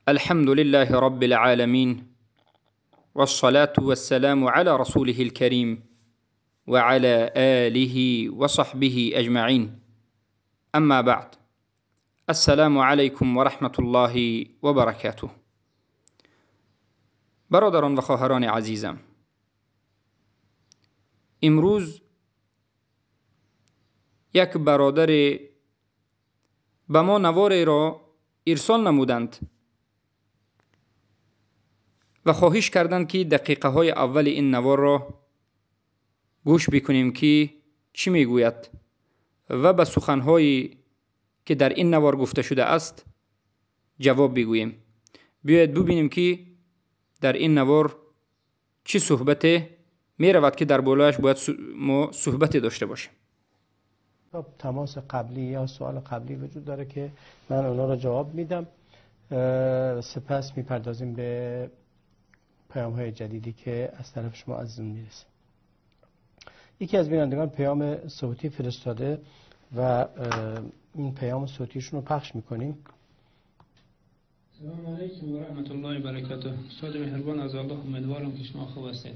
الحمد لله رب العالمين، والصلاة والسلام على رسوله الكريم وعلى آله وصحبه أجمعين. أما بعد، السلام عليكم ورحمة الله وبركاته. برادران و خواهران عزیزم، امروز یک برادر به ما نواری را ارسال نمودند و خواهش کردند که دقیقه های اول این نوار را گوش بکنیم که چی میگوید و به سخنهایی که در این نوار گفته شده است جواب بگوییم. بیاید ببینیم که در این نوار چی صحبت می رود که در بولایش باید ما صحبتی داشته باشیم. تماس قبلی یا سوال قبلی وجود داره که من اونا را جواب میدم، سپس میپردازیم به پیام های جدیدی که از طرف شما عزیزان میرسه. یکی از بینندگان پیام صوتی فرستاده و این پیام صوتیشون رو پخش میکنیم. سلام علیکم و رحمت الله و برکاته. استاد مهربان، از الله امیدوارم که شما خوب هستید.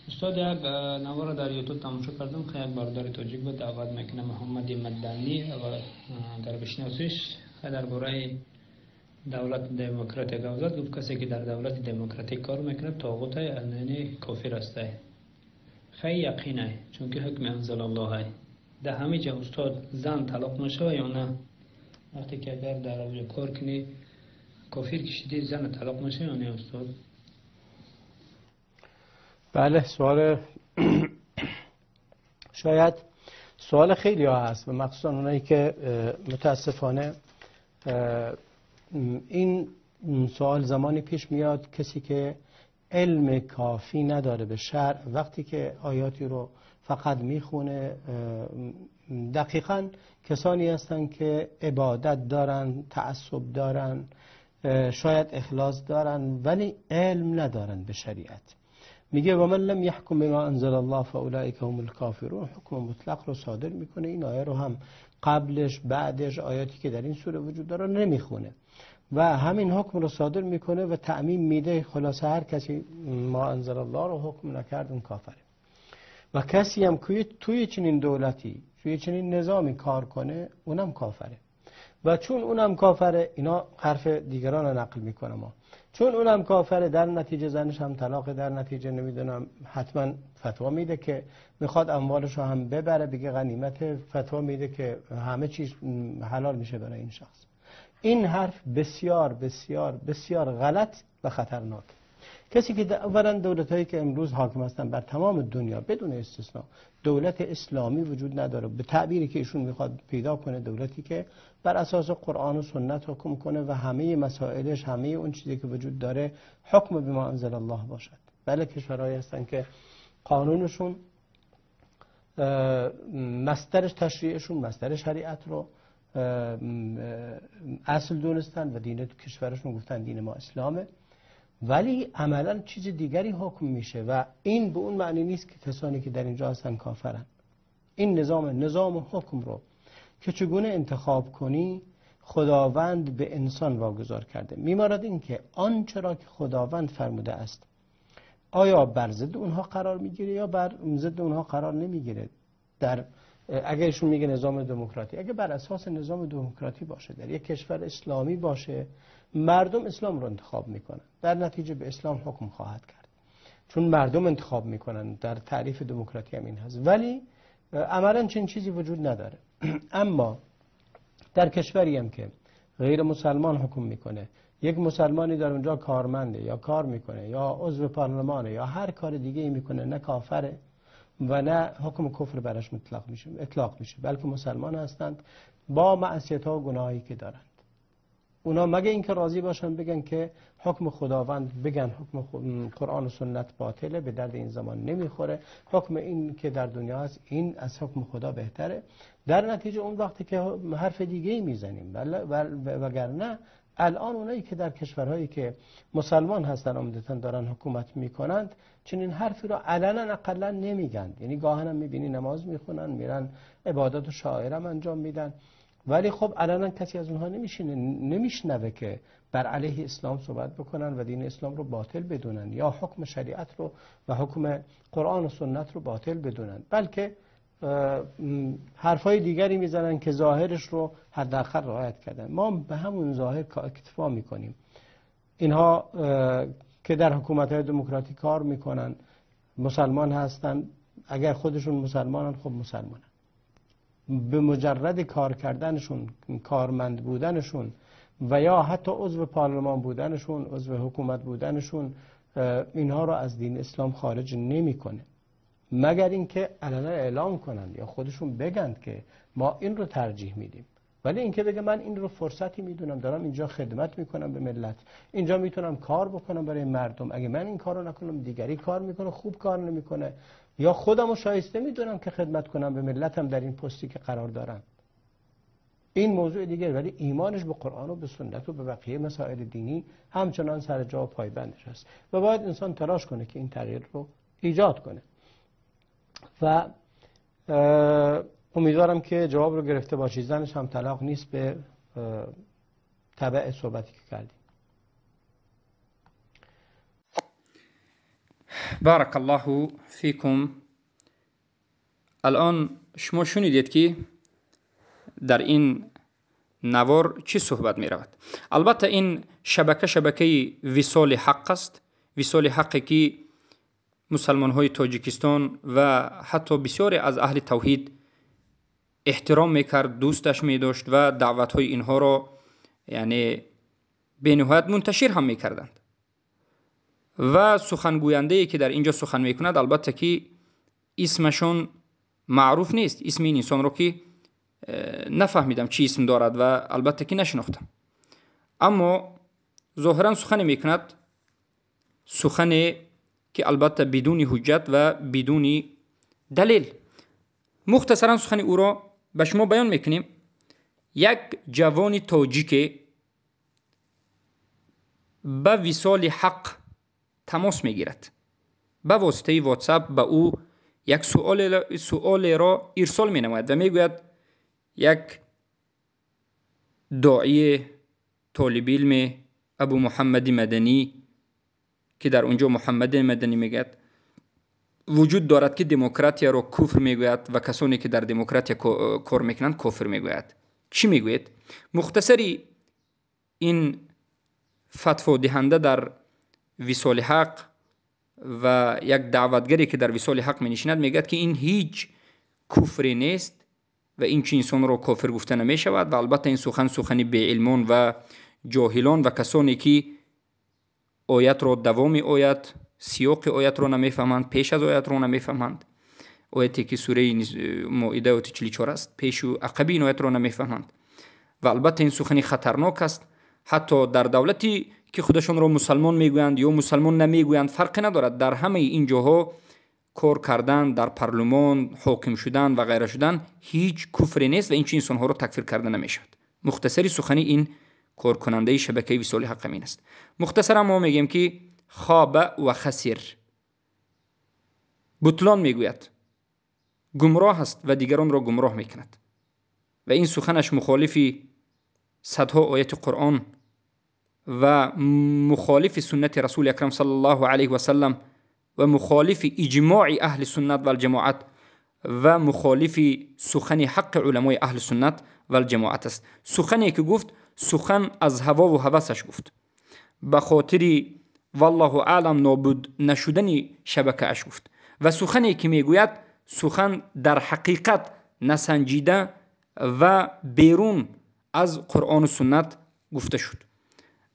استاد، یک نوار در یوتیوب تماشا کردم که یک برادر تاجیک به دعوت میکنه محمد مدنی و در بشناسیش درباره دولت دموکراتیک گفت کسی که در دولت دموکراتیک کار میکنه طاغوت یعنی کافر است. خیلی یقینه، چون که حکم انزل الله ده همه جا استاد زن طلاق میشه یا نه؟ وقتی که اگر در اونجا کار کنی کافر کشیدی زن طلاق میشه یا نه استاد؟ بله، سوال شاید سوال خیلی ها هست و مخصوصا اونایی که متاسفانه این سوال زمانی پیش میاد کسی که علم کافی نداره به شرع، وقتی که آیاتی رو فقط میخونه. دقیقاً کسانی هستن که عبادت دارن، تعصب دارن، شاید اخلاص دارن، ولی علم ندارن به شریعت. میگه و من لم یحکم بما انزل الله فاولئک هم الکافرون. حکم مطلق رو صادر میکنه. این آیه رو هم قبلش بعدش آیاتی که در این سوره وجود داره نمیخونه و همین حکم رو صادر میکنه و تعمیم میده. خلاصه هر کسی ما انزل الله رو حکم نکرد اون کافره. و کسی هم که توی چنین دولتی، توی چنین نظامی کار کنه اونم کافره. و چون اونم کافره، اینا حرف دیگران رو نقل میکنه ما، چون اونم کافره در نتیجه زنش هم طلاق، در نتیجه نمیدونم حتما فتوا میده که میخواد اموالش رو هم ببره بگه غنیمت، فتوا میده که همه چیز حلال میشه برای این شخص. این حرف بسیار بسیار بسیار غلط و خطرناک. کسی که اولا دولت هایی که امروز حاکم هستن بر تمام دنیا بدون استثناء دولت اسلامی وجود نداره. به تعبیری که ایشون میخواد پیدا کنه دولتی که بر اساس قرآن و سنت حکم کنه و همه مسائلش، همه اون چیزی که وجود داره حکم بما انزل الله باشد. بله، کشورهایی هستن که قانونشون مصدرش تشریعشون مصدر شریعت رو اصل دونستن و دین کشورشون گفتن دین ما اسلامه، ولی عملا چیز دیگری حکم میشه و این به اون معنی نیست که کسانی که در اینجا هستن کافرن. این نظام حکم رو که چگونه انتخاب کنی خداوند به انسان واگذار کرده. میمارد این که آنچه را که خداوند فرموده است آیا بر ضد اونها قرار میگیره یا بر ضد اونها قرار نمیگیره. در اگه ایشون میگه نظام دموکراتی، اگه بر اساس نظام دموکراتی باشه، در یک کشور اسلامی باشه، مردم اسلام رو انتخاب میکنن، در نتیجه به اسلام حکم خواهد کرد، چون مردم انتخاب میکنن. در تعریف دموکراتی هم این هست، ولی عملا چنین چیزی وجود نداره. اما در کشوری هم که غیر مسلمان حکم میکنه، یک مسلمانی در اونجا کارمنده یا کار میکنه یا عضو پارلمانه یا هر کار دیگه میکنه، نه کافره و نه حکم کفر برش اطلاق میشه، بلکه مسلمان هستند با معصیت ها و گناهایی که دارند. اونا مگه اینکه راضی باشن بگن که حکم خداوند، بگن حکم قرآن و سنت باطله، به درد این زمان نمیخوره، حکم این که در دنیا هست این از حکم خدا بهتره، در نتیجه اون وقتی که حرف دیگه میزنیم. وگرنه الان اونایی که در کشورهایی که مسلمان هستن عمدتاً دارن حکومت میکنند چنین حرفی رو علنا اقلا نمیگن. یعنی گاهن هم میبینی نماز میخونن، میرن عبادات و شعائر هم انجام میدن ولی خب علنا کسی از اونها نمیشنوه که بر علیه اسلام صحبت بکنن و دین اسلام رو باطل بدونن یا حکم شریعت رو و حکم قرآن و سنت رو باطل بدونن، بلکه حرفای دیگری میزنن که ظاهرش رو حداقل رعایت کردن. ما به همون ظاهر اکتفا میکنیم. اینها که در حکومت‌های دموکراتیک کار میکنن، مسلمان هستن، اگر خودشون مسلمانن خب مسلمانن، به مجرد کار کردنشون، کارمند بودنشون و یا حتی عضو پارلمان بودنشون، عضو حکومت بودنشون، اینها رو از دین اسلام خارج نمیکنه، مگر اینکه علنا اعلام کنن یا خودشون بگن که ما این رو ترجیح میدیم. ولی اینکه بگه من این رو فرصتی میدونم، دارم اینجا خدمت میکنم به ملت، اینجا میتونم کار بکنم برای مردم، اگه من این کار رو نکنم دیگری کار میکنه، خوب کار نمیکنه، یا خودم رو شایسته میدونم که خدمت کنم به ملتم در این پستی که قرار دارم، این موضوع دیگه. ولی ایمانش به قرآن و به سنت و به بقیه مسائل دینی همچنان سر جا و پایبندش هست و باید انسان تلاش کنه که این تغییر رو ایجاد کنه. و امیدوارم که جواب رو گرفته باشید. زنش هم طلاق نیست به تبع صحبتی که کردیم. بارک الله فیکم. الان شما شنیدید که در این نوار چی صحبت می رود. البته این شبکه وصال حق است، وصال حقی که مسلمان های تاجیکستان و حتی بسیاری از اهل توحید احترام میکرد، دوستش میداشت و دعوت های اینها را یعنی به نهایت منتشر هم میکردند. و سخنگوینده که در اینجا سخن میکند البته که اسمشون معروف نیست، اسم این انسان رو که نفهمیدم چی اسم دارد و البته که نشناختم، اما ظاهرا سخن میکند، سخن که البته بدون حجت و بدون دلیل. مختصرا سخن او را به شما بیان میکنیم. یک جوان تاجیک به وصال حق تماس میگیرد، به واسطه واتساپ به او یک سؤال را ارسال می نماید و میگوید یک داعی طالب علم ابو محمد مدنی که در اونجا محمد مدنی میگوید وجود دارد که دموکراتیا را کفر میگوید و کسانی که در دموکراتیا کار میکنند کفر میگوید. چی میگوید؟ مختصری این فتوا دهنده در وصال حق و یک دعوتگری که در وصال حق می نشیند میگوید که این هیچ کفری نیست و این چه انسان را کافر گفته نمی شود و البته این سخنی به علمان و جاهلان و کسانی که آیت را دوام آیت، سیاق آیت را نمیفهمند، پیش از آیت را نمیفهمند، آیتی که سوره مائده 44 است پیش و عقب این آیت را نمیفهمند و البته این سخنی خطرناک است. حتی در دولتی که خودشون را مسلمان میگویند یا مسلمان نمیگویند فرق ندارد، در همه این جاها کار کردن، در پارلمان حاکم شدن و غیره شدن هیچ کفری نیست و این چنین انسانها را تکفیر کرده نمیشود. مختصری سخنی این کار کننده شبکه وصال حق امین است. مختصرا ما میگیم که خاب و خسر، بطلان میگوید، گمراه است و دیگران را گمراه میکند و این سخنش مخالف صدها آیت قرآن و مخالف سنت رسول اکرم صلی الله علیه و سلم و مخالف اجماع اهل سنت و الجماعت و مخالف سخن حق علمای اهل سنت و الجماعت است. سخنی که گفت سخن از هوا و هوسش گفت، به خاطر والله اعلم نابود نشدن شبکه اش گفت و سخنی که میگوید سخن در حقیقت نسنجیده و بیرون از قرآن و سنت گفته شد.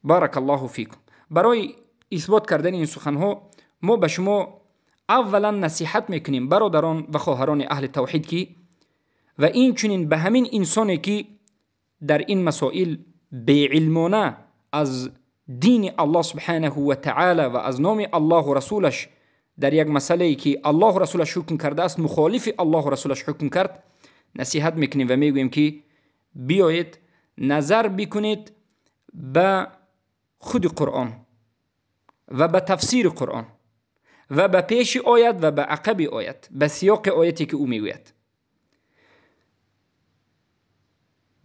بارک الله فیکم. برای اثبات کردن این سخنها ما به شما اولا نصیحت میکنیم برادران و خواهران اهل توحید که و این چنین به همین انسانی که در این مسائل بی‌علمانه از دین الله سبحانه و تعالی و از نام الله و رسولش در یک مسئله که الله و رسولش حکم کرده است مخالف الله و رسولش حکم کرد نصیحت میکنیم و میگوییم که بیایید نظر بکنید به خود قرآن و به تفسیر قرآن و به پیش آیت و به عقب آیت، به سیاق آیتی که او میگوید.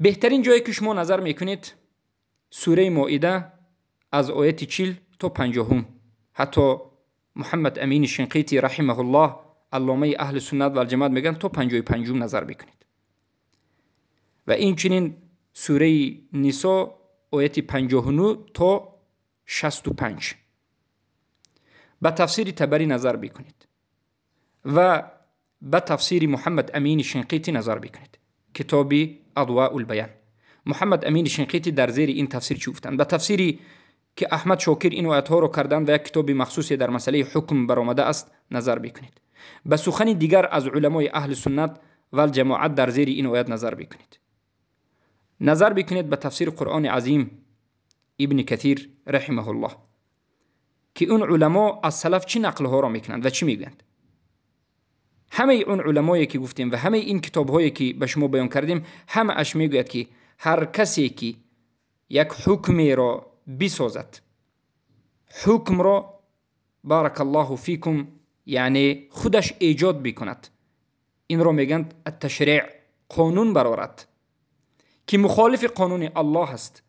بهترین جایی که شما نظر میکنید سوره مائده از آیت 40 تا 50. حتی محمد امین شنقیطی رحمه الله علامه اهل سنت و الجماعت میگن تا 55 نظر بکنید. و این چنین سوره نساء آیت 59 تا 65 به تفسیر تبری نظر بکنید و به تفسیر محمد امین شنقیطی نظر بکنید. کتاب اضواء البیان. محمد امین شنقیطی در زیر این تفسیر چی گفتند؟ به تفسیری که احمد شاکر این آیات ها رو کردند و یک کتاب مخصوصی در مسئله حکم برآمده است نظر بکنید. به سخن دیگر از علمای اهل سنت و الجماعت در زیر این آیات نظر بکنید. نظر بکنید به تفسیر قرآن عظیم ابن کثیر رحمه الله که اون علما از سلف چی نقل ها را میکنند و چی میگویند. همه اون علمایی که گفتیم و همه این کتاب هایی که به شما بیان کردیم همه اش میگوید که هر کسی که یک حکمی را بسازد، حکم را بارک الله فیکم یعنی خودش ایجاد بکند، این را میگند التشریع، قانون برآورد که مخالف قانون الله است،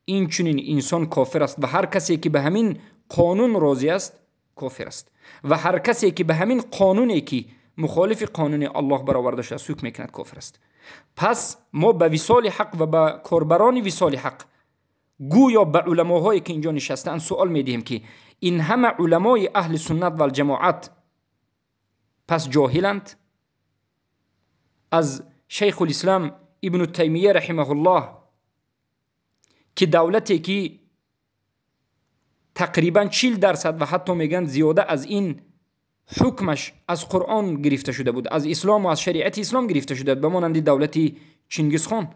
این چنین انسان کافر است. و هر کسی که به همین قانون راضی است کافر است. و هر کسی که به همین قانونی که مخالف قانون الله برآورده شده سوک میکند کافر است. پس ما به وصال حق و به کاربران وصال حق گویا به علماهایی که اینجا نشستند سوال میدیم که این همه علمای اهل سنت و الجماعت پس جاهلند؟ از شیخ الاسلام ابن تیمیه رحمه الله که دولتی که تقریبا 40% و حتی میگن زیاده از این حکمش از قرآن گرفته شده بود، از اسلام و از شریعت اسلام گرفته شده بود، به مانند دولتی چنگیز خان.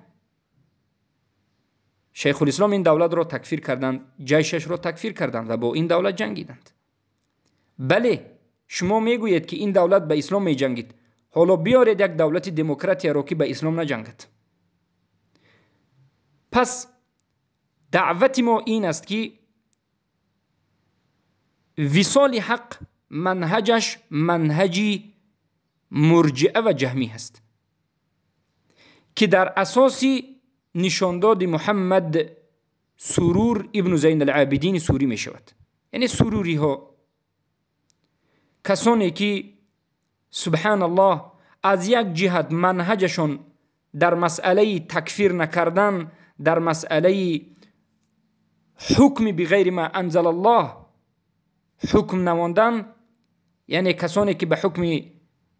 شیخ الاسلام این دولت را تکفیر کردند، جیشش را تکفیر کردند و با این دولت جنگیدند. بله شما میگویید که این دولت به اسلام می جنگید، حالا بیارید یک دولت دموکراتی را که به اسلام نجنگد. پس دعوت ما این است که وصال حق منهجش منهجی مرجئه و جهمی هست که در اساسی نشانداد محمد سرور ابن زین العابدین سوری می شود. یعنی سروری ها کسانی که سبحان الله از یک جهت منهجشون در مسئله تکفیر نکردن، در مسئله حکم بغیر ما انزل الله حکم نماندن، یعنی کسانی که به حکم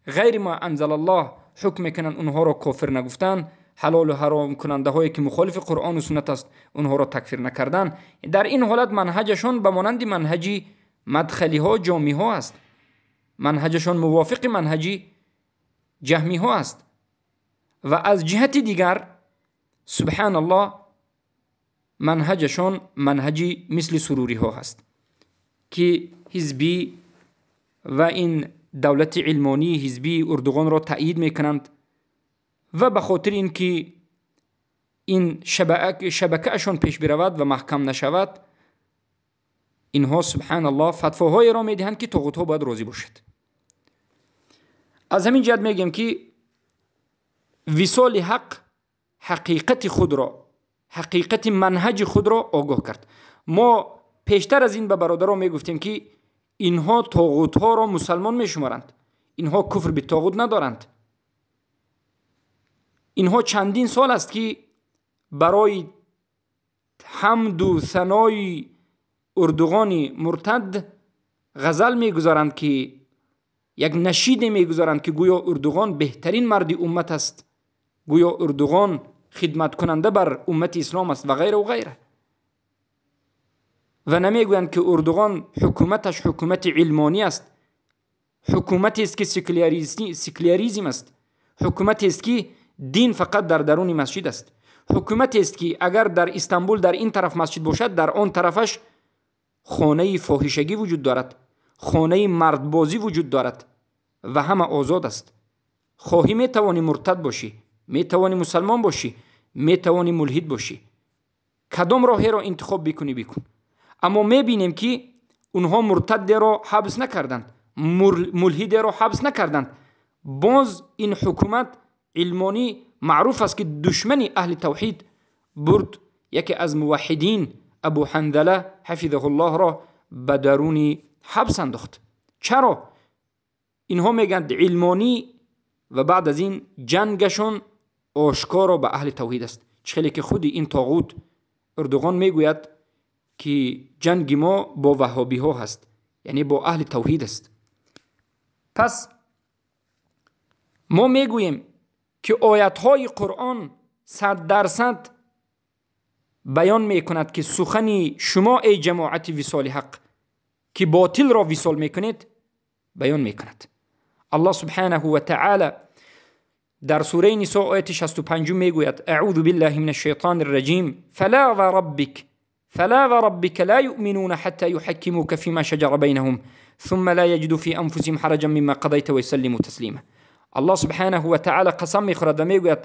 غیر ما انزل الله حکم میکنن اونها را کافر نگفتن، حلال و حرام کننده هایی که مخالف قرآن و سنت است اونها را تکفیر نکردن. در این حالت منهجشون به مانند منهجی مدخلی ها جامی ها است، منهجشون موافق منهجی جهمی ها است. و از جهت دیگر سبحان الله منهجشون منهجی مثل سروری ها هست که حزبی و این دولت علمانی حزبی اردوغان را تایید میکنند و به خاطر اینکه این شبکه اشون پیش برود و محکم نشود اینها سبحان الله فتواهای را میدهند که طاغوت ها باید راضی باشد. از همین جهت میگم که وصال حق حقیقت خود را، حقیقت منهج خود را آگاه کرد. ما پیشتر از این به برادران میگفتیم که اینها طاغوت ها را مسلمان میشمارند، اینها کفر به طاغوت ندارند. اینها چندین سال است که برای حمد و ثنای اردوغان مرتد غزل میگذارند که یک نشید میگذارند که گویا اردوغان بهترین مرد امت است، گویا اردوغان خدمت کننده بر امت اسلام است و غیره و غیره. و نمیگویند که اردوغان حکومتش حکومت علمانی است، حکومتی است که سکولاریسم است، حکومتی است که دین فقط در درون مسجد است، حکومتی است که اگر در استانبول در این طرف مسجد باشد در آن طرفش خانه فاحشگی وجود دارد، خانه مردبازی وجود دارد و همه آزاد است. خواهی می توانی مرتد باشی، می توانی مسلمان باشی، می توانی ملحد باشی، کدام راهی را انتخاب بکنی بکن. اما می بینیم که اونها مرتد را حبس نکردند، ملحد را حبس نکردند. باز این حکومت علمانی معروف است که دشمن اهل توحید برد. یکی از موحدین ابو حنظله حفظه الله را به درون حبس انداخت. چرا؟ اینها میگند علمانی و بعد از این جنگشون آشکار به اهل توحید است، چخیلی که خودی این طاغوت اردوغان میگوید که جنگ ما با وهابی ها هست، یعنی با اهل توحید است. پس ما میگوییم که آیت های قرآن 100% بیان میکند که سخن شما ای جماعت وصال حق که باطل را وصال میکنید بیان میکند. الله سبحانه و تعالی در سوره نساء آیت 65 میگوید اعوذ بالله من الشیطان الرجیم فلا وربك لا يؤمنون حتى يحكموك فيما شجر بينهم ثم لا يجدوا في انفسهم حرجا مما قضيت ويسلموا تسلیما. الله سبحانه و تعالی قسم میخورد و میگوید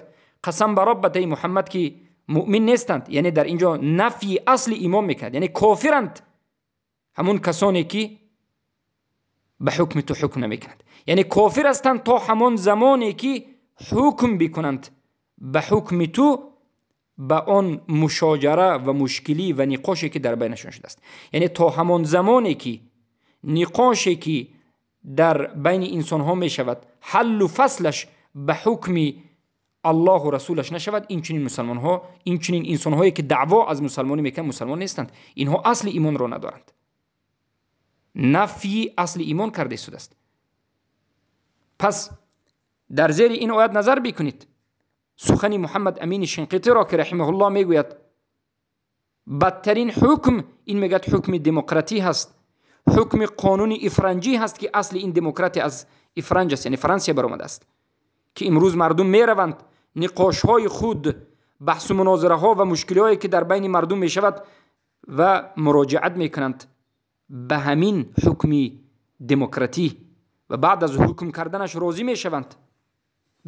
قسم بر ربت ای محمد که مؤمن نیستند، یعنی در اینجا نفی اصل ایمان میکند، یعنی کافرند همون کسانی که به حکم تو حکم نمیکنند، یعنی کافر هستند تا همون زمانی که حکم بکنند به حکم تو به آن مشاجره و مشکلی و نقاشی که در بینشون شده است. یعنی تا همون زمانی که نقاشی که در بین انسان ها می شود حل و فصلش به حکم الله و رسولش نشود، این چنین مسلمان ها، این چنین انسان هایی که دعوا از مسلمانی میکنند مسلمان نیستند، اینها اصل ایمان را ندارند، نفی اصل ایمان کرده شده است. پس در زیر این آیت نظر بکنید، سخن محمد امین شنقیطی را که رحمه الله میگوید بدترین حکم این میگد حکم دموکراتی هست، حکم قانون افرنجی هست که اصل این دموکراتی از افرنج است، یعنی فرانسه برآمده است که امروز مردم میروند نقاش های خود، بحث و مناظره ها و مشکلی که در بین مردم میشود و مراجعت میکنند به همین حکم دموکراتی و بعد از حکم کردنش راضی میشوند،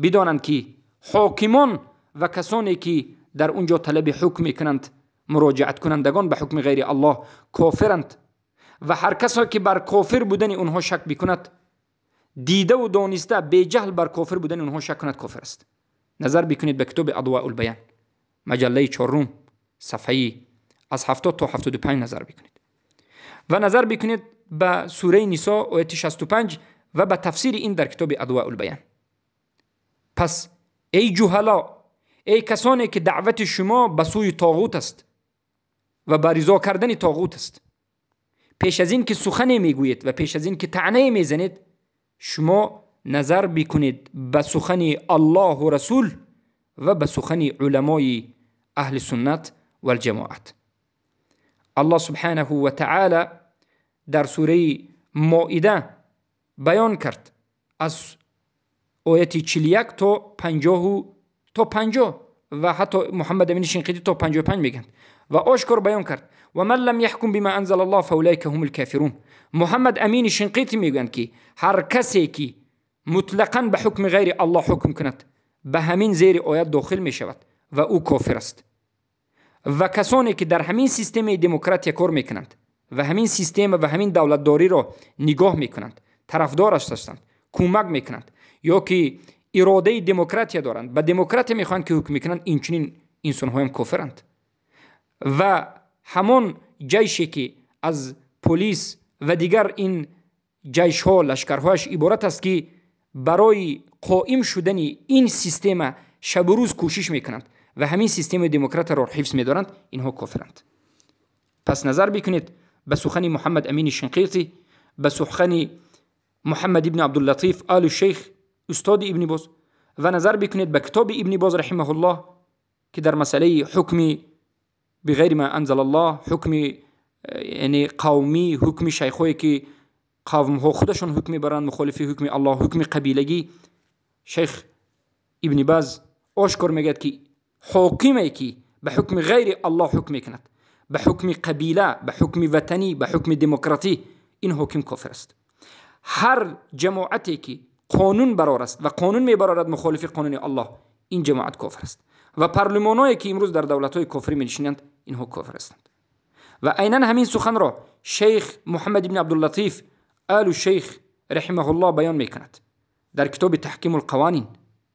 بدانند که حاکمان و کسانی که در اونجا طلب حکم میکنند مراجعت کنندگان به حکم غیر الله کافرند و هر کسی که بر کافر بودن اونها شک بکند، دیده و دانسته به جهل بر کافر بودن اونها شک کند، کافر است. نظر بکنید به کتاب اضواء البیان مجله 4 صفحه از 70 تا 75 نظر بکنید و نظر بکنید به سوره نساء آیت 65 و به تفسیر این در کتاب اضواء البیان. پس ای جهلا، ای کسانی که دعوت شما به سوی طاغوت است و به رضا کردن طاغوت است، پیش از این که سخن میگویید و پیش از این که طعنه میزنید شما نظر بکنید به سخن الله و رسول و به سخن علمای اهل سنت و الجماعت. الله سبحانه و تعالی در سوره مائده بیان کرد از آیت 41 تا 50 و حتی محمد امین شنقیطی تا 55 میگن و آشکار بیان کرد و من لم يحكم بما انزل الله فاولئک هم الكافرون. محمد امین شنقیطی میگن که هر کسی که مطلقاً به حکم غیر الله حکم کند به همین زیر آیت داخل می شود و او کافر است. و کسانی که در همین سیستم دموکراتی کار میکنند و همین سیستم و همین دولتداری را نگاه میکنند، طرفدارش هستند، کمک میکنند یا که اراده دموکراتی دارند، به دموکراتی میخوان که حکم میکنند، این چنین انسان ها هم کافرند. و همون جیشی که از پلیس و دیگر این جیش ها لشکرهایش عبارت است که برای قائم شدن این سیستم شب و روز کوشش میکنند و همین سیستم دموکرات را حفظ می‌دارند، اینها کافرند. پس نظر بکنید به سخن محمد امین شنقیطی، به سخن محمد ابن عبداللطیف آل الشیخ استاد ابن باز و نظر بکنید به کتاب ابن باز رحمه الله که در مسئله حکم بغیر ما انزل الله، حکم یعنی قومی، حکم شیخایی که قوم ها خودشون حکم برند مخالف حکم الله، حکم قبیلگی، شیخ ابن باز آشکار میگه که حاکمی که به حکم غیر الله حکم کند، به حکم قبیله، به حکم وطنی، به حکم دموکراتی، این حکم کافر است. هر جماعتی که قانون برار است و قانون میبرارد مخالف قانون الله، این جماعت کافر است. و پارلمانایی که امروز در دولت‌های کفری می‌نشینند، اینها کافر هستند. و عیناً همین سخن را شیخ محمد ابن عبداللطیف آل الشیخ رحمه الله بیان میکند، در کتاب تحکیم القوانین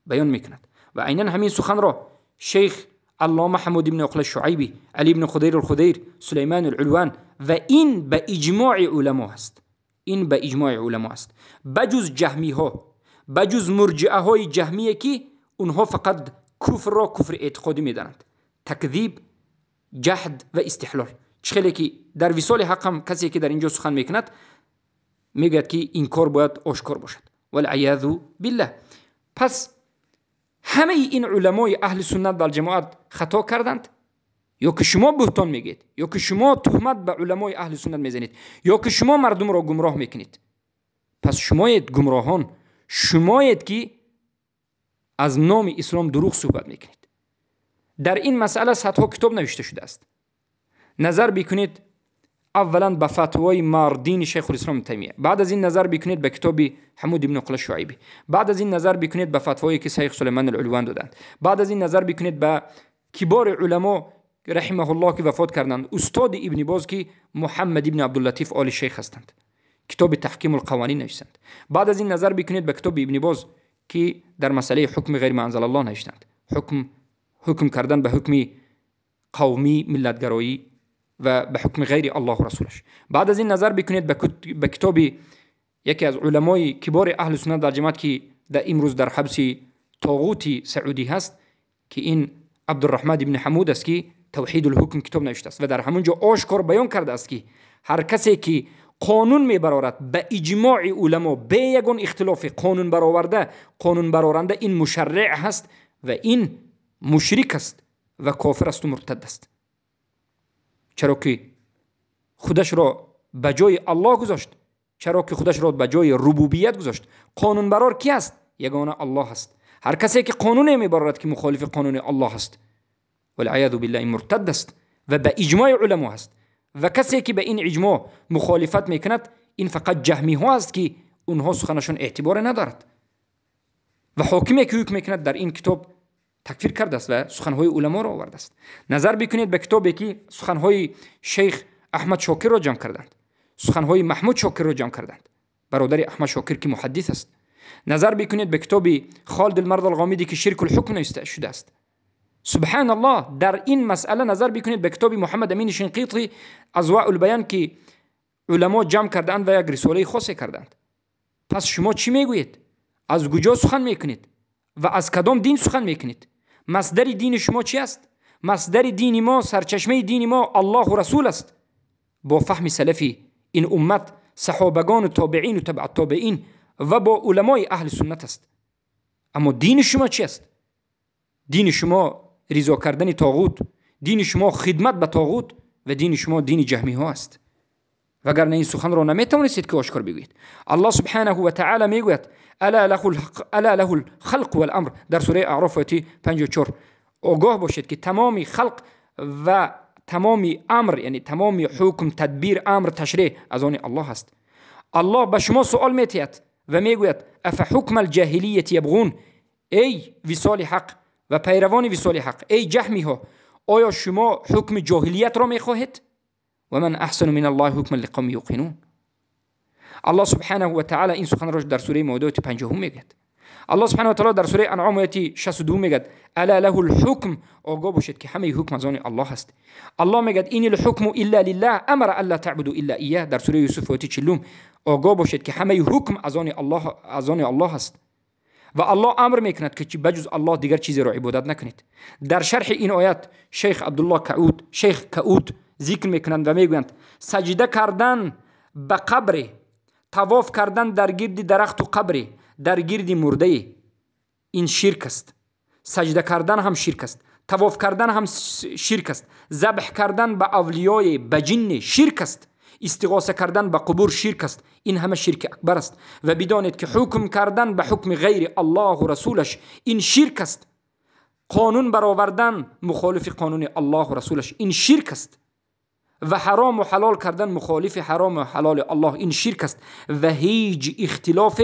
بیان میکند و عیناً همین سخن را شیخ علامه حمود بن عقل الشعیبی، علی بن خدیر الخدیر، سلیمان العلوان و این به اجماع علما است. این به اجماع علما است. بجز جهمی ها، بجز مرجعه های جهمیه که اونها فقط کفر را کفر اعتقادی میدانند، تکذیب، جحد و استحلال. چخیلی که در وصال حق هم کسی که در اینجا سخن میکند میگوید که این کار باید آشکار باشد، والعیاذ بالله. پس همه این علمای اهل سنت و الجماعت خطا کردند، یا که شما بهتان میگید، یا که شما تهمت به علمای اهل سنت میزنید، یا که شما مردم را گمراه میکنید. پس شمایید گمراهان، شمایید که از نام اسلام دروغ صحبت میکنید. در این مسئله صدها کتاب نوشته شده است. نظر بکنید اولا به فتوای ماردین شیخ الاسلام تیمیه، بعد از این نظر بکنید به کتاب حمود بن عقل الشعیبی، بعد از این نظر بکنید به فتوایی که شیخ سلیمان العلوان دادند، بعد از این نظر بکنید به کبار علما رحمه الله که وفات کردند، استاد ابن باز که محمد ابن عبداللطیف آل شیخ هستند، کتاب تحکیم القوانین نوشتند. بعد از این نظر بکنید به کتاب ابن باز که در مسئله حکم غیر ما انزل الله نوشتند، حکم کردن به حکم قومی، ملتگرایی و به حکم غیر الله و رسولش. بعد از این نظر بکنید به کتاب یکی از علمای کبار اهل سنت در جماعت که در امروز در حبس طاغوت سعودی هست که این عبدالرحمن ابن حمود است که توحید الحکم کتاب نوشته است و در همونجا آشکار بیان کرده است که هر کسی که قانون میبرارد به اجماع علما به یگان اختلاف قانون برآورده، قانون برآورنده، این مشرع هست و این مشرک است و کافر است و مرتد است. چرا که خودش را به جای الله گذاشت، چرا که خودش را به جای ربوبیت گذاشت. قانون برار کی است؟ یگانه الله است. هر کسی که قانون میبرد که مخالف قانون الله است، والعیاذ بالله، این مرتد است و به اجماع علما است. و کسی که به این اجماع مخالفت میکند این فقط جهمی ها است که اونها سخنشون اعتبار ندارد و حاکمی که حکم میکند در این کتاب تکفیر کرده است و سخنهای علما را آورده است. نظر بکنید به کتابی که سخنهای شیخ احمد شاکر را جمع کردند، سخنهای محمود شاکر را جمع کردند، برادر احمد شاکر که محدث است. نظر بکنید به کتاب خالد المرد الغامدی که شرک الحکم نوشته شده است. سبحان الله. در این مسئله نظر بکنید به کتاب محمد امین شنقیطی اضواء البیان که علما جمع کردند و یک رساله خاصی کردند. پس شما چی میگویید؟ از کجا سخن میکنید و از کدام دین سخن میکنید؟ مصدر دین شما چی است؟ مصدر دین ما، سرچشمه دین ما الله و رسول است. با فهم سلفی این امت، صحابگان و تابعین و تبع التابعین و با علمای اهل سنت است. اما دین شما چی است؟ دین شما رضا کردن طاغوت، دین شما خدمت به طاغوت و دین شما دین جهمی ها است. وگرنه این سخن را نمیتوانید که آشکار بگویید. الله سبحانه و تعالی میگوید الا له الخلق والامر در سوره اعراف آیه 54. آگاه باشید که تمام خلق و تمام امر، یعنی تمام حکم، تدبیر، امر، تشریع از آن الله است. الله به شما سوال میتید و میگوید افحکم الجاهلیت یبغون، ای وصال حق و پیروان وصال حق، ای جهمی ها، آیا شما حکم جاهلیت را میخواهید؟ و من احسن من الله حکما لقوم یوقنون. الله سبحانه و تعالی این سخن را در سوره مائده 50 میگه. الله سبحانه و تعالی در سوره انعام آیه 62 میگه الا له الحکم، آگاه باشید که همه حکم از آن الله است. الله میگه این الحکم الا لله امر الا تعبدوا الا اياه در سوره یوسف آیه 40. آگاه باشید که همه حکم از آن الله است و الله امر میکند که بجز الله دیگر چیزی را عبادت نکنید. در شرح این آیات شیخ عبدالله کعود ذکر میکنند و میگویند سجده کردن به قبر، طواف کردن در گرد درخت و قبر، در گرد مرده، این شرک است. سجده کردن هم شرک است، طواف کردن هم شرک است، ذبح کردن به اولیای به جن شرک است، استغاثه کردن به قبور شرک است. این همه شرک اکبر است و بدانید که حکم کردن به حکم غیر الله و رسولش این شرک است. قانون برآوردن مخالف قانون الله و رسولش این شرک است و حرام و حلال کردن مخالف حرام و حلال الله این شرک است و هیچ اختلاف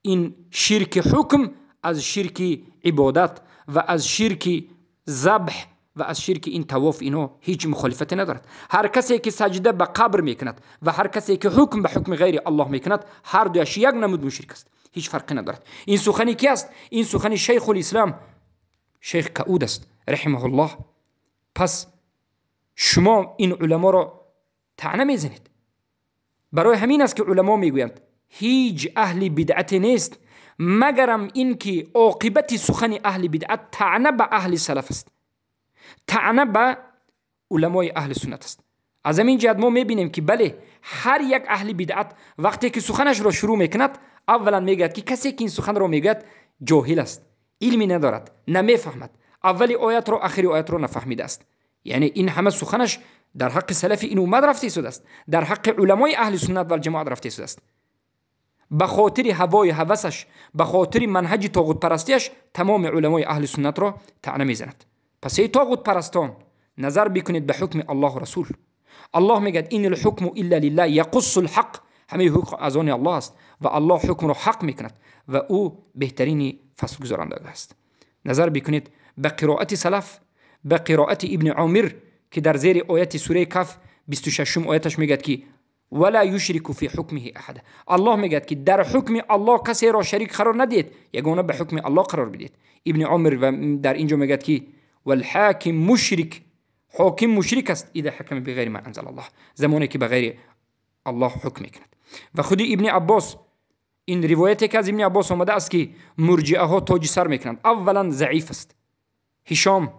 این شرک حکم از شرک عبادت و از شرک ذبح و از شرک این طواف اینا هیچ مخالفت ندارد. هر کسی که سجده به قبر میکند و هر کسی که حکم به حکم غیر الله میکند هر دوش یک نمود مشرک است، هیچ فرقی ندارد. این سخنی کی است؟ این سخنی شیخ الاسلام شیخ کعود است رحمه الله. پس شما این علما را طعنه میزنید. برای همین است که علما میگویند هیچ اهل بدعت نیست مگرم این که عاقبت سخن اهل بدعت طعنه به اهل سلف است، طعنه به علمای اهل سنت است. از همین جهت ما میبینیم که بله هر یک اهل بدعت وقتی که سخنش را شروع میکند اولا میگوید که کسی که این سخن را میگوید جاهل است، علمی ندارد، نمیفهمد، اولی آیت را آخری آیت را نفهمیده است. یعنی این همه سخنش در حق سلف این امت رفته شده است، در حق علمای اهل سنت و الجماعت رفته شده است. به خاطر هوای هوسش، به خاطر منهج طاغوت پرستیش تمام علمای اهل سنت را طعنه میزند. پس ای طاغوت پرستان نظر بکنید به حکم الله و رسول. الله میگه این الحکم الا لله یقص الحق، همه حکم از آن الله است و الله حکم را حق میکند و او بهترین فصل گذارنده است. نظر بکنید به قرائت سلف، به قرائت ابن عامر که در زیر آیت سوره کهف 26 آیتش میگه که ولا یشرک فی حکمه احد. الله میگه که در حکم الله کسی را شریک قرار ندید، یگانه به حکم الله قرار بدید. ابن عامر و در اینجا میگه که والحاکم مشرک، حاکم مشرک است اذا حکم بغیر ما انزل الله، زمانی که بغیر الله حکم میکند. و خود ابن عباس، این روایتی که از ابن عباس آمده است که مرجئه ها تاج سر میکنند، اولا ضعیف است. هشام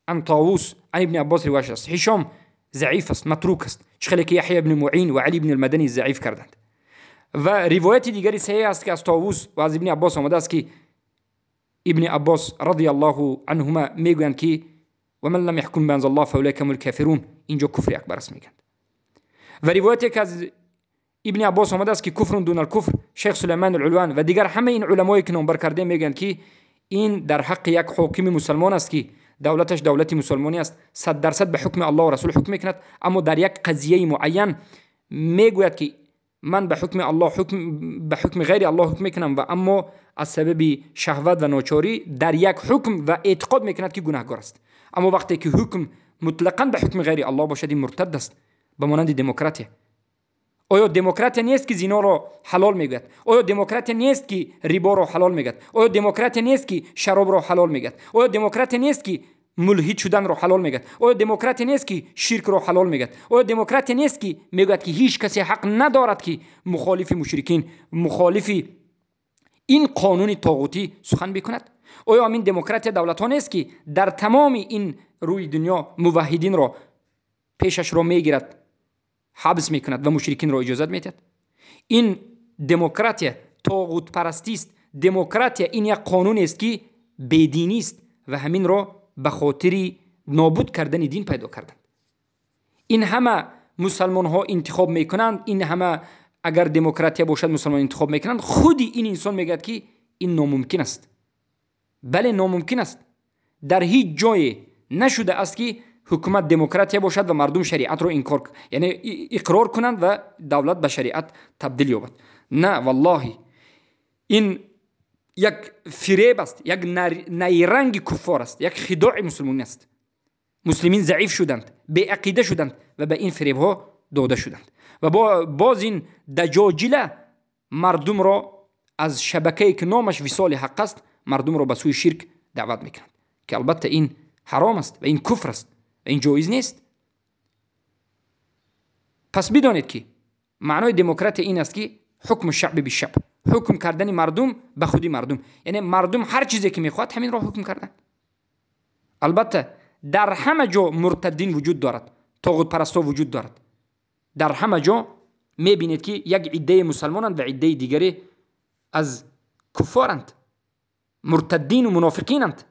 عن طاووس عن ابن عباس روایت است. هشام ضعیف است، متروک است، چخیلی که یحیی بن معین و علی بن المدنی ضعیف کردند. و روایت دیگری صحیح است که از طاووس و از ابن عباس آمده است که ابن عباس رضی الله عنهما میگویند که و من لم يحكم بانزل الله فاولئک هم الکافرون، اینجا کفر اکبر است میگند. و روایتی که از ابن عباس آمده است که کفر دون الکفر، شیخ سلیمان العلوان و دیگر همه این علمایی که نام بر کرده میگن که این در حق یک حاکم مسلمان است که دولتش دولت مسلمانی است، 100% به حکم الله و رسول حکم میکند، اما در یک قضیه معین میگوید که من به حکم الله به حکم غیر الله حکم میکنم و اما از سبب شهوت و ناچاری در یک حکم و اعتقاد میکند که گناهکار است. اما وقتی که حکم مطلقاً به حکم غیر الله باشد این مرتد است، به مانند دموکراتی. آیا دموکرات نیست که زنا را حلال میگوید؟ آیا دموکرات نیست که ربا را حلال میگوید؟ آیا دموکرات نیست که شراب را حلال میگوید؟ آیا دموکرات نیست که ملحد شدن را حلال میگوید؟ آیا دموکرات نیست که شرک را حلال میگوید؟ آیا دموکرات نیست که میگوید که هیچ کسی حق ندارد که مخالف مشرکین، مخالف این قانون طاغوتی سخن بکند؟ آیا همین دموکرات دولت ها نیست که در تمام این روی دنیا موحدین را پیشش را میگیرد، حبس میکند و مشرکین را اجازت میدهد؟ این دموکراتی طاغوت پرستی است. دموکراتی این یک قانون است که بدینی است و همین را به خاطر نابود کردن دین پیدا کردند. این همه مسلمان ها انتخاب میکنند، این همه اگر دموکراتی باشد مسلمان انتخاب میکنند، خودی این انسان میگه که این ناممکن است. بله ناممکن است. در هیچ جای نشده است که حکومت دموکراتی باشد و مردم شریعت رو انکار، یعنی اقرار کنند و دولت به شریعت تبدیل یابد. نه والله این یک فریب است، یک نیرنگ کفار است، یک خداع مسلمانی است. مسلمین ضعیف شدند، بی عقیده شدند و به این فریب ها داده شدند و باز این دجاجله مردم را از شبکه‌ای که نامش وصال حق است مردم را به سوی شرک دعوت میکنند که البته این حرام است و این کفر است و این جایز نیست. پس بدانید که معنای دموکراتی این است که حکم شعب به شعب، حکم کردن مردم به خودی مردم، یعنی مردم هر چیزی که میخواد همین را حکم کردن. البته در همه جا مرتدین وجود دارد، طاغوت پرستا وجود دارد. در همه جا میبینید که یک عده مسلمانند و عده دیگری از کفارند، مرتدین و منافقینند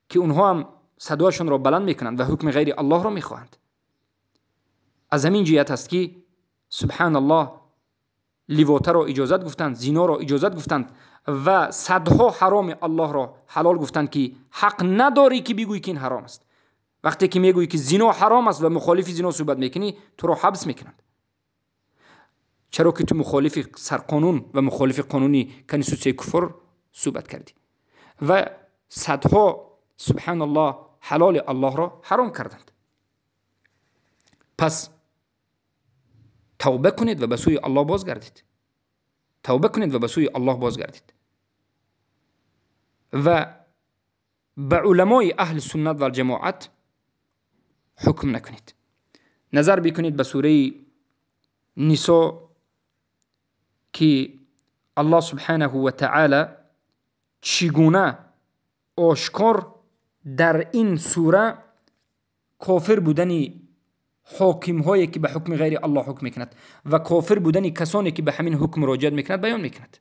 که اونها هم صدایشون را بلند میکنند و حکم غیر الله را میخواهند. از همین جهت است که سبحان الله لیواطه را اجازت گفتند، زنا را اجازت گفتند و صدها حرام الله را حلال گفتند که حق نداری که بگویی که این حرام است. وقتی که میگویی که زنا حرام است و مخالف زنا صحبت میکنی تو را حبس میکنند. چرا که تو مخالف سرقانون و مخالف قانونی کنیسوسی کفر صحبت کردی و صدها سبحان الله حلال الله را حرام کردند. پس توبه کنید و به سوی الله بازگردید. توبه کنید و به سوی الله بازگردید. و به علمای اهل سنت و جماعت حکم نکنید. نظر بکنید به سوره نساء که الله سبحانه و تعالی چگونه آشکار در این سوره کافر بودنی حاکم هایی که به حکم غیر الله حکم میکند و کافر بودنی کسانی که به همین حکم مراجعت میکند بیان میکند.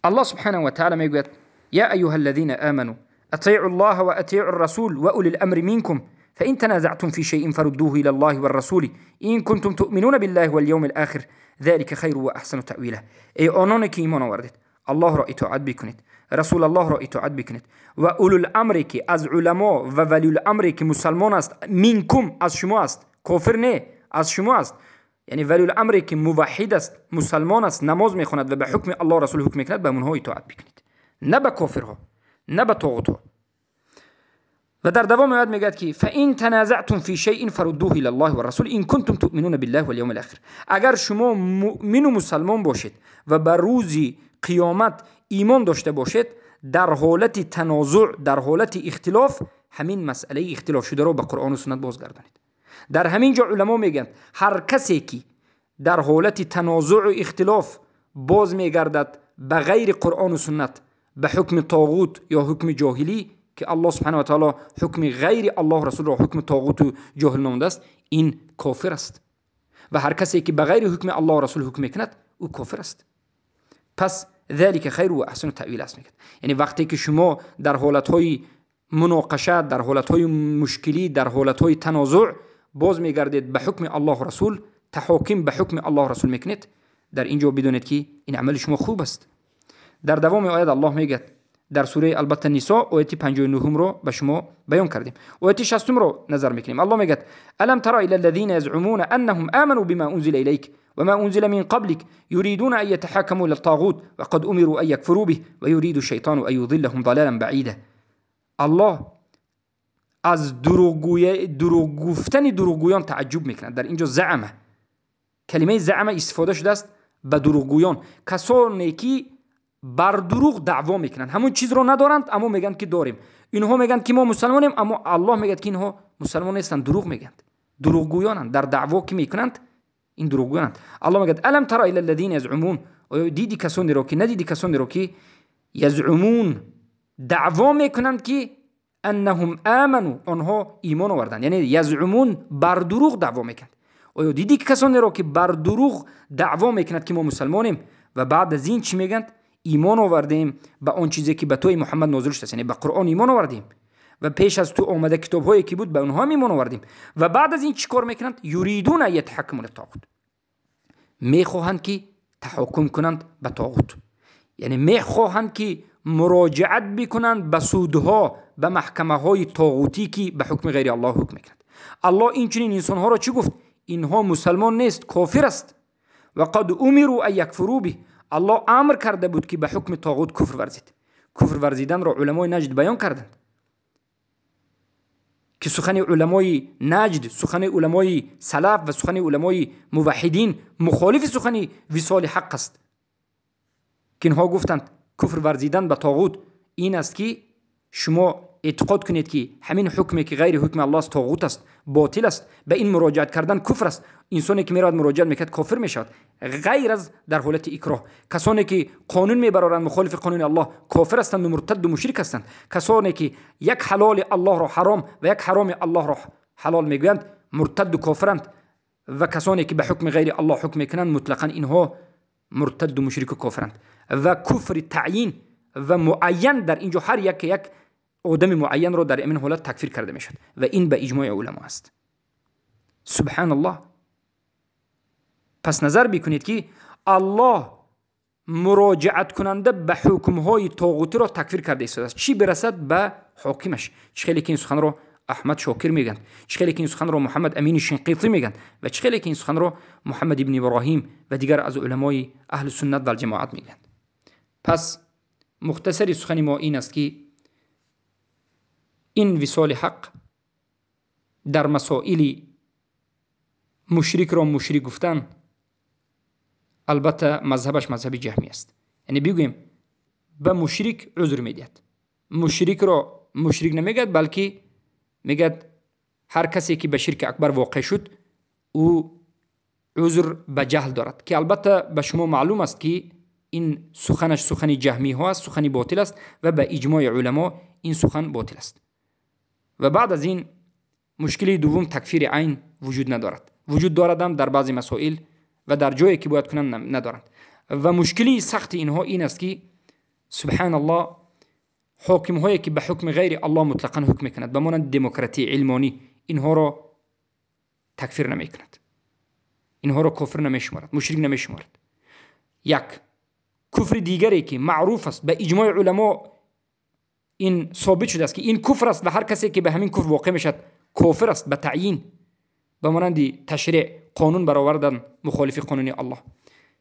الله سبحانه و تعالی میگوید یا ایها الذين آمنوا اطیعوا الله و اطیعوا الرسول و اولی الامر منکم فإن تنازعتم في شيء فردوه إلى الله والرسول إن كنتم تؤمنون بالله واليوم الآخر ذلك خير وأحسن تأويله. ای آنانی که ایمان آوردید الله را اطاعت بکنید، رسول الله را اطاعت بکنید و اولو الامر که از علما و ولی الامر که مسلمان است منکم از شما است، کافر نه از شما است، یعنی ولی الامر که موحد است مسلمان است نماز میخواند و به حکم الله رسول حکم میکند به اونها اطاعت بکنید، نه به کافرها نه به طاغوتها. و در دوام آیات میگه که فإن تنازعتم في شيء فردوه إلى الله والرسول إن كنتم تؤمنون بالله واليوم الآخر. اگر شما مؤمن و مسلمان باشید و بر روز قیامت ایمان داشته باشید، در حالت تنازع، در حالت اختلاف، همین مسئله اختلاف شده رو به قرآن و سنت بازگردانید. در همین جا علما میگن هر کسی که در حالت تنازع و اختلاف باز میگردد به غیر قرآن و سنت، به حکم طاغوت یا حکم جاهلی که الله سبحانه و تعالی حکم غیر الله رسول را حکم طاغوت و جاهل نامیده است، این کافر است. و هر کسی که به غیر حکم الله رسول حکم میکند او کافر است. پس ذلك خیر و احسن تأویل است میگه. یعنی وقتی که شما در حالتهای مناقشه، در حالتهای مشکلی، در حالتهای تنازع باز میگردید به حکم الله رسول، تحاکم به حکم الله رسول میکنید، در اینجا بدونید که این عمل شما خوب است. در دوام آیات الله میگه در سوره البته نساء آیت 59 رو به شما بیان کردیم. آیت 60 رو نظر میکنیم. الله میگه الم تر الى الذين يزعمون انهم امنوا بما انزل اليك وما انزل من قبلك يريدون ان يتحاكموا الى الطاغوت وقد امروا ان يكفروا به ويريد الشيطان ان يضلهم ضلالا بعيدا. الله از دروغ گفتن دروغگویان تعجب میکنه. در اینجا زعمه، کلمه زعمه استفاده شده است به دروغگویان، کسانی که بر دروغ دعوا میکنن، همون چیز رو ندارند اما میگن که داریم. اینها میگن که ما مسلمانیم اما الله میگه که اینها مسلمان نیستند، دروغ میگن، دروغگویانند. در دعوا که میکنند این دروغگویانند. الله میگه الم تر الی الذین یزعمون، دیدی کسانی رو که ندیدی کسانی رو که یزعمون دعوا میکنند که انهم آمنوا، آنها ایمان آوردند، یعنی یزعمون بر دروغ دعوا میکنند. آیا دیدی کسانی رو که بر دروغ دعوا میکنند که ما مسلمانیم و بعد از این چی میگن؟ ایمان آوردیم به آن چیزی که به توی محمد نازل شده است، یعنی به قرآن ایمان آوردیم و پیش از تو آمده کتاب‌هایی که بود به اونها هم ایمان آوردیم و بعد از این چیکار میکنند؟ یریدون ان یتحکموا للطاغوت، میخواهند که تحکم کنند به طاغوت، یعنی میخواهند که مراجعت بکنند به سودها، به محکمه های طاغوتی که به حکم غیر الله حکم میکنند. الله این چنین انسان ها را چی گفت؟ اینها مسلمان نیست، کافر است. و قد امروا ان یکفروا به، الله امر کرده بود که به حکم طاغوت کفر ورزید. کفر ورزیدن را علمای نجد بیان کردند که سخن علمای نجد، سخن علمای سلف و سخن علمای موحدین مخالف سخن وصال حق است که اینها گفتند کفر ورزیدن به طاغوت این است که شما اعتقاد کنید که همین حکمی که غیر حکم الله است طاغوت است، باطل است، به این مراجعت کردن کفر است. انسانی که میراد مراجعت میکرد کافر میشود غیر از در حالت اکراه. کسانی که قانون میبرارند مخالف قانون الله کافر هستند و مرتد و مشرک هستند. کسانی که یک حلال الله را حرام و یک حرام الله را حلال میگویند مرتد و کافرند و کسانی که به حکم غیر الله حکم میکنند مطلقاً اینها مرتد و مشرک و کافرند. و کفر تعیین و معین در اینجا هر یک آدم معین رو در این حالت تکفیر کرده میشد و این به اجماع علما است. سبحان الله. پس نظر بکنید که الله مراجعت کننده به حکمهای طاغوتی را تکفیر کرده است، چی برسد به حاکمش. چه خیلی که این سخن رو احمد شاکر میگن، چه خیلی که این سخن رو محمد امین شنقیطی میگن و چه خیلی که این سخن رو محمد ابن ابراهیم و دیگر از علمای اهل سنت و جماعت میگن. پس مختصری سخن ما این است که این وصال حق در مسائل مشرک را مشرک گفتن البته مذهبش مذهب جهمی است، یعنی بگویم به مشرک عذر میدهد مشرک را مشرک نمیگد، بلکه میگد هر کسی که به شرک اکبر واقع شد او عذر به جهل دارد، که البته به شما معلوم است که این سخنش سخن جهمی ها است، سخن باطل است و به اجماع علما این سخن باطل است. و بعد از این مشکلی دوم تکفیر عین وجود ندارد، وجود دارد هم در بعضی مسائل و در جایی که باید کنند ندارند. و مشکلی سخت اینها این است که سبحان الله حاکم هایی که به حکم غیر الله مطلقاً حکم میکند، به مانند دموکراسی علمانی، اینها را تکفیر نمیکند، اینها را کفر نمیشمارد، مشرک نمیشمارد. یک کفر دیگری که معروف است به اجماع علما، این ثابت شده است که این کفر است و هر کسی که به همین کفر واقع میشد کافر است به تعیین، به مانند تشریع قانون برآوردن مخالف قانون الله.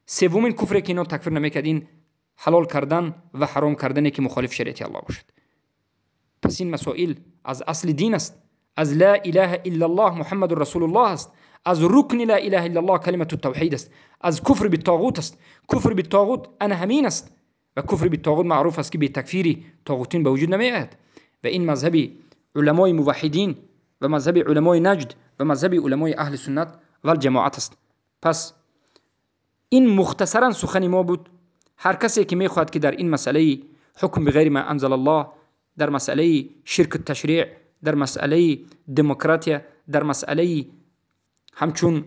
سومین کفری که اینا تکفیر نمیکرد این حلال کردن و حرام کردنی که مخالف شریعت الله باشد. پس این مسائل از اصل دین است، از لا اله الا الله محمد رسول الله است، از رکن لا اله الا الله کلمه التوحید است، از کفر بالطاغوت است. کفر بالطاغوت ان همین است و کفر بالطاغوت معروف است که به تکفیر طاغوتین به وجود نمیآید. و این مذهب علمای موحدین و مذهب علمای نجد و مذهب علمای اهل سنت و الجماعت است. پس این مختصرا سخن ما بود. هر کسی که میخواهد که در این مسئله حکم بغیر ما انزل الله، در مسئله شرک التشریع، در مسئله دموکراسی، در مسئله همچون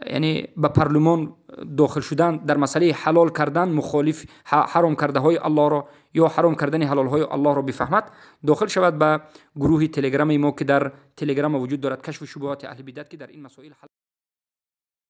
یعنی به پارلمان داخل شدن، در مسئله حلال کردن مخالف حرام کرده های الله را یا حرام کردن حلال های الله را بفهمد، داخل شود به گروه تلگرام ما که در تلگرام وجود دارد، کشف شبهات اهل بدعت، که در این مسائل